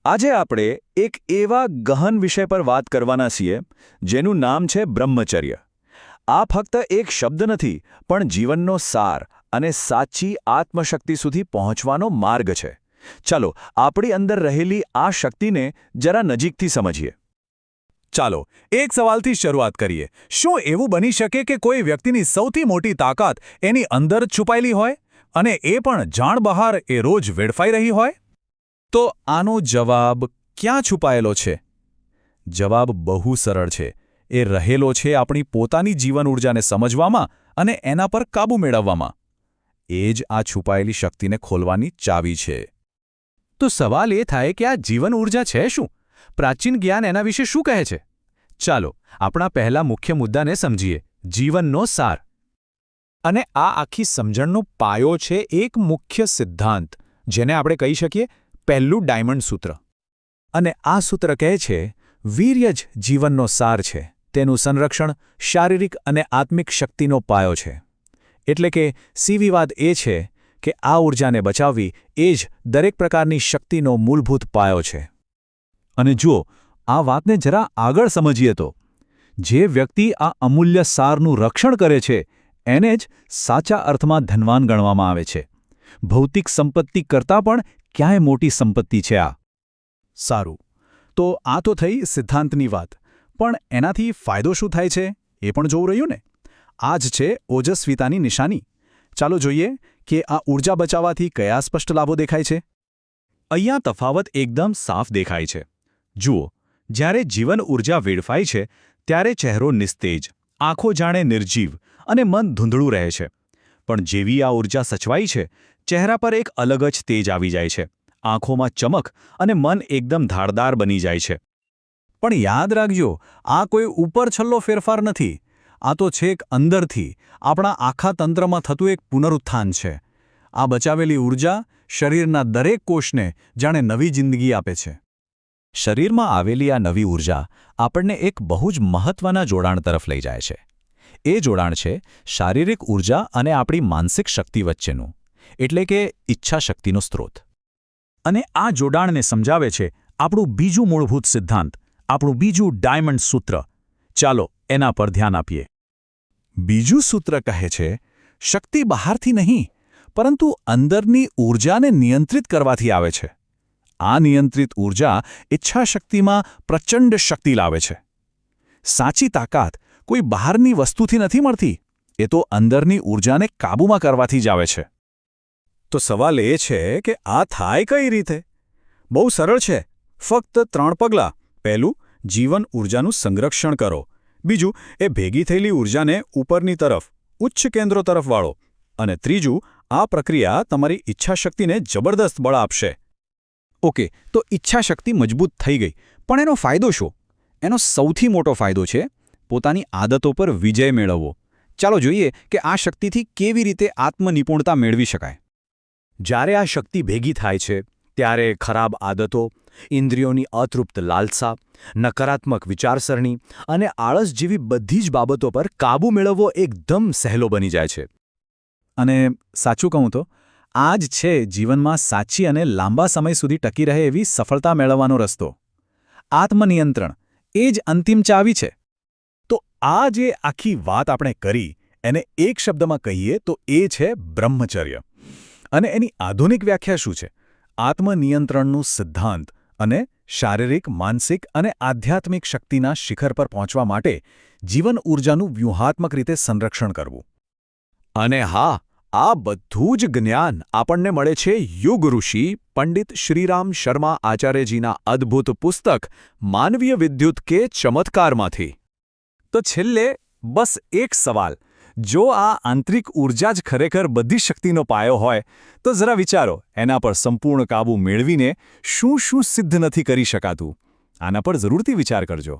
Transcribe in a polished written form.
આજે આપણે એક એવા ગહન વિષય પર વાત કરવાના છીએ જેનું નામ છે બ્રહ્મચર્ય. આ ફક્ત એક શબ્દ નથી, પણ જીવનનો સાર અને સાચી આત્મશક્તિ સુધી પહોંચવાનો માર્ગ છે. ચાલો આપણી અંદર રહેલી આ શક્તિને જરા નજીકથી સમજીએ. ચાલો એક સવાલથી શરૂઆત કરીએ. શું એવું બની શકે કે કોઈ વ્યક્તિની સૌથી મોટી તાકાત એની અંદર જ છુપાયેલી હોય અને એ પણ જાણ બહાર એ રોજ વેડફાઈ રહી હોય? તો આનો જવાબ ક્યાં છુપાયેલો છે? જવાબ બહુ સરળ છે. એ રહેલો છે આપણી પોતાની જીવન ઊર્જાને સમજવામાં અને એના પર કાબૂ મેળવવામાં. એ જ આ છુપાયેલી શક્તિને ખોલવાની ચાવી છે. તો સવાલ એ થાય કે આ જીવન ઊર્જા છે શું? પ્રાચીન જ્ઞાન એના વિશે શું કહે છે? ચાલો આપણા પહેલા મુખ્ય મુદ્દાને સમજીએ: જીવનનો સાર. અને આ આખી સમજણનો પાયો છે એક મુખ્ય સિદ્ધાંત, જેને આપણે કહી શકીએ પહેલું ડાયમંડ સૂત્ર. અને આ સૂત્ર કહે છે, વીર્ય જ જીવનનો સાર છે. તેનું સંરક્ષણ શારીરિક અને આત્મિક શક્તિનો પાયો છે. એટલે કે સીધી વાત એ છે કે આ ઊર્જાને બચાવવી એ જ દરેક પ્રકારની શક્તિનો મૂળભૂત પાયો છે. અને જુઓ, આ વાતને જરા આગળ સમજીએ તો જે વ્યક્તિ આ અમૂલ્ય સારનું રક્ષણ કરે છે એને જ સાચા અર્થમાં ધનવાન ગણવામાં આવે છે. ભૌતિક સંપત્તિ કરતાં પણ ક્યાંય મોટી સંપત્તિ છે આ. સારું, તો આ તો થઈ સિદ્ધાંતની વાત. પણ એનાથી ફાયદો શું થાય છે એ પણ જોવું રહ્યું ને. આ જ છે ઓજસ્વીતાની નિશાની. ચાલો જોઈએ કે આ ઊર્જા બચાવવાથી કયા સ્પષ્ટ લાભો દેખાય છે. અહીંયા તફાવત એકદમ સાફ દેખાય છે. જુઓ, જ્યારે જીવન ઊર્જા વેડફાય છે ત્યારે ચહેરો નિસ્તેજ, આંખો જાણે નિર્જીવ અને મન ધૂંધળું રહે છે. પણ જેવી આ ઊર્જા સચવાઈ છે, ચહેરા પર એક અલગ જ તેજ આવી જાય છે. આંખોમાં ચમક અને મન એકદમ ધારદાર બની જાય છે. પણ યાદ રાખજો, આ કોઈ ઉપર છલ્લો ફેરફાર નથી. આ તો છેક અંદરથી આપણા આખા તંત્રમાં થતું એક પુનરુત્થાન છે. આ બચાવેલી ઊર્જા શરીરના દરેક કોષને જાણે નવી જિંદગી આપે છે. શરીરમાં આવેલી આ નવી ઊર્જા આપણને એક બહુ જ મહત્વના જોડાણ તરફ લઈ જાય છે. એ જોડાણ છે શારીરિક ઊર્જા અને આપણી માનસિક શક્તિ વચ્ચેનું, એટલે કે ઈચ્છાશક્તિનો સ્ત્રોત. અને આ જોડાણને સમજાવે છે આપણું બીજું મૂળભૂત સિદ્ધાંત, આપણું બીજું ડાયમંડ સૂત્ર. ચાલો એના પર ધ્યાન આપીએ. બીજું સૂત્ર કહે છે, શક્તિ બહારથી નહીં, પરંતુ અંદરની ઊર્જાને નિયંત્રિત કરવાથી આવે છે. આ નિયંત્રિત ઊર્જા ઈચ્છાશક્તિમાં પ્રચંડ શક્તિ લાવે છે. સાચી તાકાત કોઈ બહારની વસ્તુથી નથી મળતી, એ તો અંદરની ઊર્જાને કાબૂમાં કરવાથી જ આવે છે. તો સવાલ એ છે કે આ થાય કઈ રીતે? બહુ સરળ છે. ફક્ત 3 પગલાં. પહેલું, જીવન ઊર્જાનું સંરક્ષણ કરો. બીજું, એ ભેગી થયેલી ઊર્જાને ઉપરની તરફ, ઉચ્ચ કેન્દ્રો તરફ વાળો. અને ત્રીજું, આ પ્રક્રિયા તમારી ઈચ્છાશક્તિને જબરદસ્ત બળ આપશે. ઓકે, તો ઈચ્છાશક્તિ મજબૂત થઈ ગઈ, પણ એનો ફાયદો શું? એનો સૌથી મોટો ફાયદો છે પોતાની આદતો પર વિજય મેળવવો. ચાલો જોઈએ કે આ શક્તિથી કેવી રીતે આત્મનિપુણતા મેળવી શકાય. જ્યારે આ શક્તિ ભેગી થાય છે ત્યારે ખરાબ આદતો, ઇન્દ્રિયોની અતૃપ્ત લાલસા, નકારાત્મક વિચારસરણી અને આળસ જેવી બધી જ બાબતો પર કાબૂ મેળવવો એકદમ સહેલો બની જાય છે. અને સાચું કહું તો આ જ છે જીવનમાં સાચી અને લાંબા સમય સુધી ટકી રહે એવી સફળતા મેળવવાનો રસ્તો. આત્મનિયંત્રણ એ જ અંતિમ ચાવી છે. તો આ જે આખી વાત આપણે કરી એને એક શબ્દમાં કહીએ તો એ છે બ્રહ્મચર્ય. અને એની આધુનિક વ્યાખ્યા શું છે? આત્મનિયંત્રણનું સિદ્ધાંત અને શારીરિક, માનસિક અને આધ્યાત્મિક શક્તિના શિખર પર પહોંચવા માટે જીવન ઊર્જાનું વ્યૂહાત્મક રીતે સંરક્ષણ કરવું. અને હા, આ બધું જ જ્ઞાન આપણને મળે છે યુગ ઋષિ પંડિત શ્રીરામ શર્મા આચાર્યજીના અદ્ભુત પુસ્તક માનવીય વિદ્યુત કે ચમત્કારમાંથી. તો છેલ્લે બસ એક સવાલ: જો આ આંતરિક ઊર્જા જ ખરેખર બધી શક્તિનો પાયો હોય તો જરા વિચારો, એના પર સંપૂર્ણ કાબૂ મેળવીને શું શું સિદ્ધ નથી કરી શકાતું? આના પર જરૂરથી વિચાર કરજો.